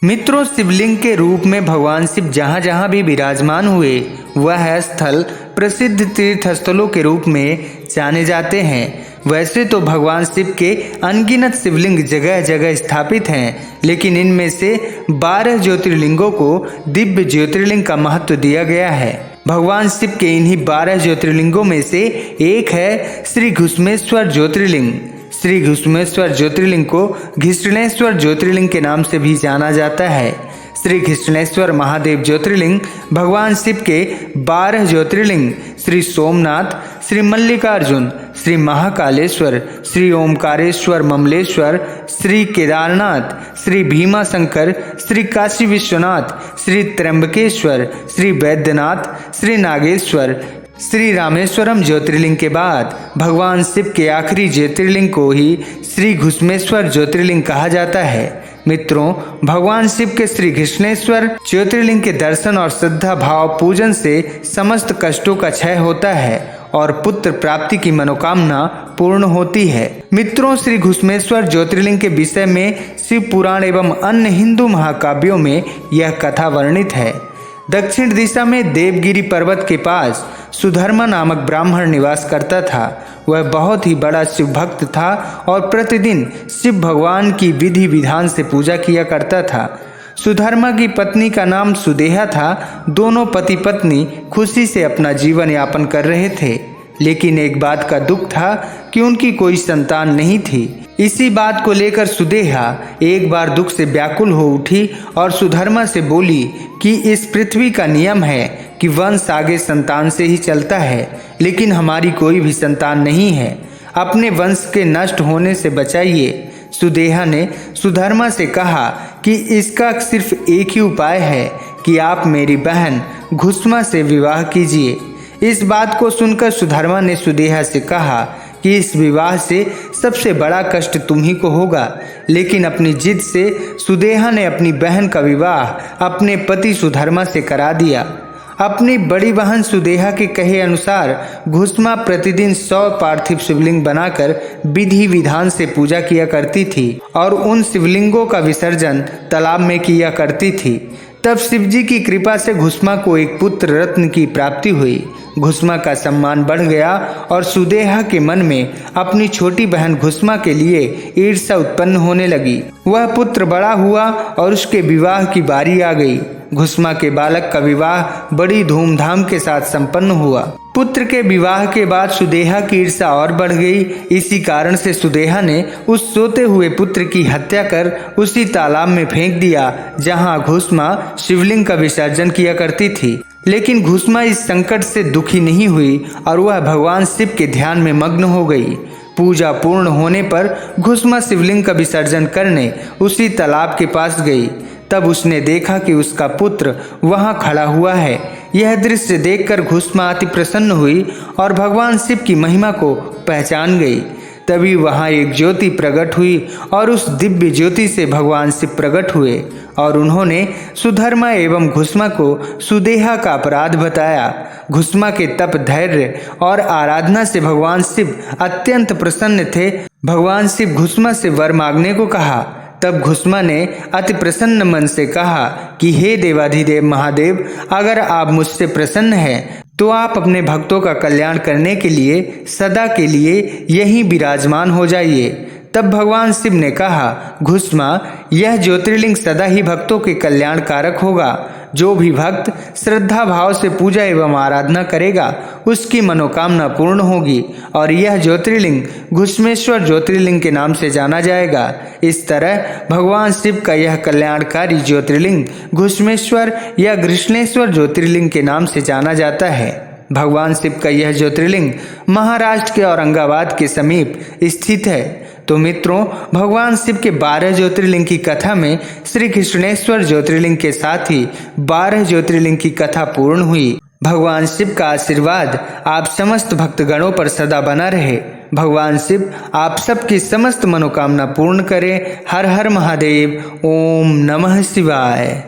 मित्रों, शिवलिंग के रूप में भगवान शिव जहाँ जहाँ भी विराजमान हुए वह स्थल प्रसिद्ध तीर्थ स्थलों के रूप में जाने जाते हैं। वैसे तो भगवान शिव के अनगिनत शिवलिंग जगह जगह स्थापित हैं, लेकिन इनमें से 12 ज्योतिर्लिंगों को दिव्य ज्योतिर्लिंग का महत्व दिया गया है। भगवान शिव के इन्हीं 12 ज्योतिर्लिंगों में से एक है श्री घुश्मेश्वर ज्योतिर्लिंग। श्री घुश्मेश्वर ज्योतिर्लिंग को घृष्णेश्वर ज्योतिर्लिंग के नाम से भी जाना जाता है। श्री घृष्णेश्वर महादेव ज्योतिर्लिंग भगवान शिव के 12 ज्योतिर्लिंग श्री सोमनाथ, श्री मल्लिकार्जुन, श्री महाकालेश्वर, श्री ओमकारेश्वर ममलेश्वर, श्री केदारनाथ, श्री भीमाशंकर, श्री काशी विश्वनाथ, श्री त्र्यंबकेश्वर, श्री वैद्यनाथ, श्री नागेश्वर, श्री रामेश्वरम ज्योतिर्लिंग के बाद भगवान शिव के आखिरी ज्योतिर्लिंग को ही श्री घुश्मेश्वर ज्योतिर्लिंग कहा जाता है। मित्रों, भगवान शिव के श्री घृष्णेश्वर ज्योतिर्लिंग के दर्शन और श्रद्धा भाव पूजन से समस्त कष्टों का क्षय होता है और पुत्र प्राप्ति की मनोकामना पूर्ण होती है। मित्रों, श्री घुश्मेश्वर ज्योतिर्लिंग के विषय में शिव पुराण एवं अन्य हिंदू महाकाव्यों में यह कथा वर्णित है। दक्षिण दिशा में देवगिरी पर्वत के पास सुधर्मा नामक ब्राह्मण निवास करता था। वह बहुत ही बड़ा शिव भक्त था और प्रतिदिन शिव भगवान की विधि विधान से पूजा किया करता था। सुधर्मा की पत्नी का नाम सुदेहा था। दोनों पति पत्नी खुशी से अपना जीवन यापन कर रहे थे, लेकिन एक बात का दुख था कि उनकी कोई संतान नहीं थी। इसी बात को लेकर सुदेहा एक बार दुख से व्याकुल हो उठी और सुधर्मा से बोली कि इस पृथ्वी का नियम है कि वंश आगे संतान से ही चलता है, लेकिन हमारी कोई भी संतान नहीं है। अपने वंश के नष्ट होने से बचाइए। सुदेहा ने सुधर्मा से कहा कि इसका सिर्फ एक ही उपाय है कि आप मेरी बहन घुश्मा से विवाह कीजिए। इस बात को सुनकर सुधर्मा ने सुदेहा से कहा कि इस विवाह से सबसे बड़ा कष्ट तुम ही को होगा, लेकिन अपनी जिद से सुदेहा ने अपनी बहन का विवाह अपने पति सुधर्मा से करा दिया। अपनी बड़ी बहन सुदेहा के कहे अनुसार घुश्मा प्रतिदिन 100 पार्थिव शिवलिंग बनाकर विधि विधान से पूजा किया करती थी और उन शिवलिंगों का विसर्जन तालाब में किया करती थी। तब शिवजी की कृपा से घुश्मा को एक पुत्र रत्न की प्राप्ति हुई। घुश्मा का सम्मान बढ़ गया और सुदेहा के मन में अपनी छोटी बहन घुश्मा के लिए ईर्ष्या उत्पन्न होने लगी। वह पुत्र बड़ा हुआ और उसके विवाह की बारी आ गई। घुश्मा के बालक का विवाह बड़ी धूमधाम के साथ संपन्न हुआ। पुत्र के विवाह के बाद सुदेहा की ईर्ष्या और बढ़ गई। इसी कारण से सुदेहा ने उस सोते हुए पुत्र की हत्या कर उसी तालाब में फेंक दिया जहां घुश्मा शिवलिंग का विसर्जन किया करती थी। लेकिन घुश्मा इस संकट से दुखी नहीं हुई और वह भगवान शिव के ध्यान में मग्न हो गई। पूजा पूर्ण होने पर घुश्मा शिवलिंग का विसर्जन करने उसी तालाब के पास गई। तब उसने देखा कि उसका पुत्र वहां खड़ा हुआ है। यह दृश्य देखकर घुश्मा अति प्रसन्न हुई और भगवान शिव की महिमा को पहचान गई। तभी वहां एक ज्योति प्रकट हुई और उस दिव्य ज्योति से भगवान शिव प्रकट हुए और उन्होंने सुधर्मा एवं घुश्मा को सुदेहा का अपराध बताया। घुश्मा के तप, धैर्य और आराधना से भगवान शिव अत्यंत प्रसन्न थे। भगवान शिव घुश्मा से वर मांगने को कहा। तब घुश्मा ने अति प्रसन्न मन से कहा कि हे देवाधिदेव महादेव, अगर आप मुझसे प्रसन्न हैं तो आप अपने भक्तों का कल्याण करने के लिए सदा के लिए यहीं विराजमान हो जाइए। तब भगवान शिव ने कहा, घुश्मा, यह ज्योतिर्लिंग सदा ही भक्तों के कल्याण कारक होगा। जो भी भक्त श्रद्धा भाव से पूजा एवं आराधना करेगा उसकी मनोकामना पूर्ण होगी और यह ज्योतिर्लिंग घुश्मेश्वर ज्योतिर्लिंग के नाम से जाना जाएगा। इस तरह भगवान शिव का यह कल्याणकारी ज्योतिर्लिंग घुश्मेश्वर या घृष्णेश्वर ज्योतिर्लिंग के नाम से जाना जाता है। भगवान शिव का यह ज्योतिर्लिंग महाराष्ट्र के औरंगाबाद के समीप स्थित है। तो मित्रों, भगवान शिव के 12 ज्योतिर्लिंग की कथा में श्री घृष्णेश्वर ज्योतिर्लिंग के साथ ही 12 ज्योतिर्लिंग की कथा पूर्ण हुई। भगवान शिव का आशीर्वाद आप समस्त भक्तगणों पर सदा बना रहे। भगवान शिव आप सबकी समस्त मनोकामना पूर्ण करें। हर हर महादेव। ओम नमः शिवाय।